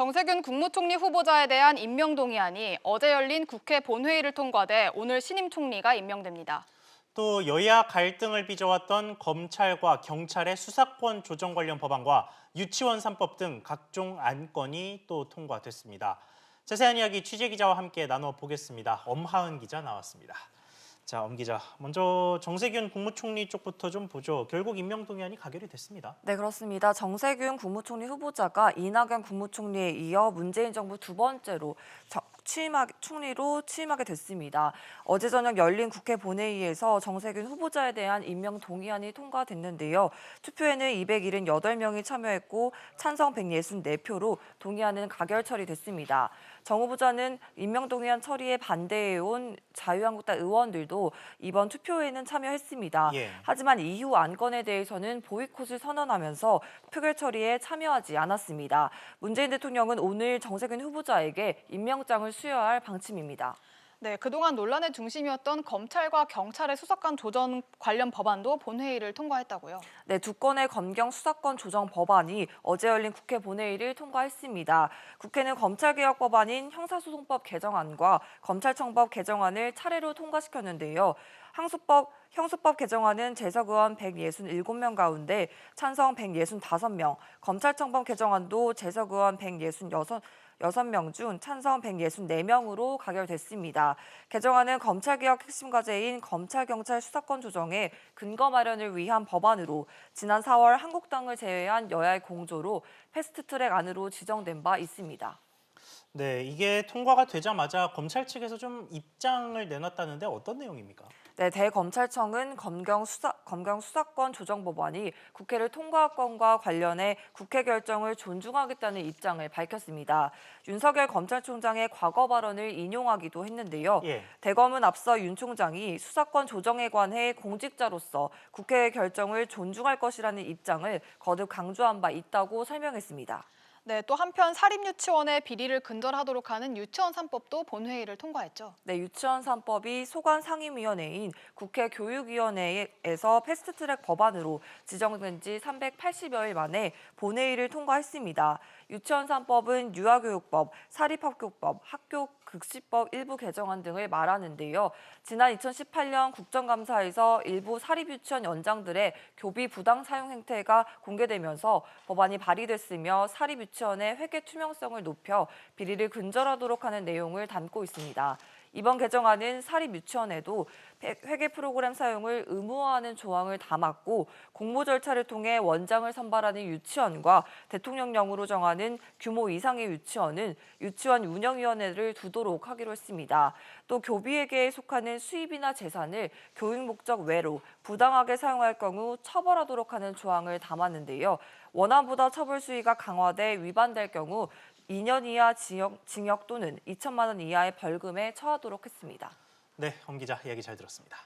정세균 국무총리 후보자에 대한 임명동의안이 어제 열린 국회 본회의를 통과돼 오늘 신임 총리가 임명됩니다. 또 여야 갈등을 빚어왔던 검찰과 경찰의 수사권 조정 관련 법안과 유치원 3법 등 각종 안건이 또 통과됐습니다. 자세한 이야기 취재기자와 함께 나눠보겠습니다. 엄하은 기자 나왔습니다. 자, 엄 기자, 먼저 정세균 국무총리 쪽부터 좀 보죠. 결국 임명동의안이 가결이 됐습니다. 네, 그렇습니다. 정세균 국무총리 후보자가 이낙연 국무총리에 이어 문재인 정부 두 번째로 총리로 취임하게 됐습니다. 어제 저녁 열린 국회 본회의에서 정세균 후보자에 대한 임명 동의안이 통과됐는데요. 투표에는 278명이 참여했고 찬성 164표로 동의안은 가결 처리됐습니다. 정 후보자는 임명 동의안 처리에 반대해온 자유한국당 의원들도 이번 투표에는 참여했습니다. 하지만 이후 안건에 대해서는 보이콧을 선언하면서 표결 처리에 참여하지 않았습니다. 문재인 대통령은 오늘 정세균 후보자에게 임명장을 수여할 방침입니다. 네, 그동안 논란의 중심이었던 검찰과 경찰의 수사권 조정 관련 법안도 본회의를 통과했다고요. 네, 두 건의 검경 수사권 조정 법안이 어제 열린 국회 본회의를 통과했습니다. 국회는 검찰개혁 법안인 형사소송법 개정안과 검찰청법 개정안을 차례로 통과시켰는데요. 형수법 개정안은 재석 의원 167명 가운데 찬성 165명, 검찰청법 개정안도 재석 의원 166명 중 찬성 164명으로 가결됐습니다. 개정안은 검찰개혁 핵심 과제인 검찰-경찰 수사권 조정의 근거 마련을 위한 법안으로 지난 4월 한국당을 제외한 여야의 공조로 패스트트랙 안으로 지정된 바 있습니다. 네, 이게 통과가 되자마자 검찰 측에서 좀 입장을 내놨다는데 어떤 내용입니까? 네, 대검찰청은 검경 수사권 조정 법안이 국회를 통과한 건과 관련해 국회 결정을 존중하겠다는 입장을 밝혔습니다. 윤석열 검찰총장의 과거 발언을 인용하기도 했는데요. 대검은 앞서 윤 총장이 수사권 조정에 관해 공직자로서 국회의 결정을 존중할 것이라는 입장을 거듭 강조한 바 있다고 설명했습니다. 네, 또 한편 사립유치원의 비리를 근절하도록 하는 유치원 3법도 본회의를 통과했죠. 네, 유치원 3법이 소관 상임위원회인 국회 교육위원회에서 패스트트랙 법안으로 지정된 지 380여일 만에 본회의를 통과했습니다. 유치원 3법은 유아교육법, 사립학교법, 학교급식법 일부 개정안 등을 말하는데요. 지난 2018년 국정감사에서 일부 사립유치원 연장들의 교비 부당 사용 행태가 공개되면서 법안이 발의됐으며 사립유치원의 회계 투명성을 높여 비리를 근절하도록 하는 내용을 담고 있습니다. 이번 개정안은 사립유치원에도 회계 프로그램 사용을 의무화하는 조항을 담았고 공모 절차를 통해 원장을 선발하는 유치원과 대통령령으로 정하는 규모 이상의 유치원은 유치원 운영위원회를 두도록 하기로 했습니다. 또 교비회계에 속하는 수입이나 재산을 교육 목적 외로 부당하게 사용할 경우 처벌하도록 하는 조항을 담았는데요. 원안보다 처벌 수위가 강화돼 위반될 경우 2년 이하 징역 또는 2천만 원 이하의 벌금에 처하도록 했습니다. 네, 엄 기자 이야기 잘 들었습니다.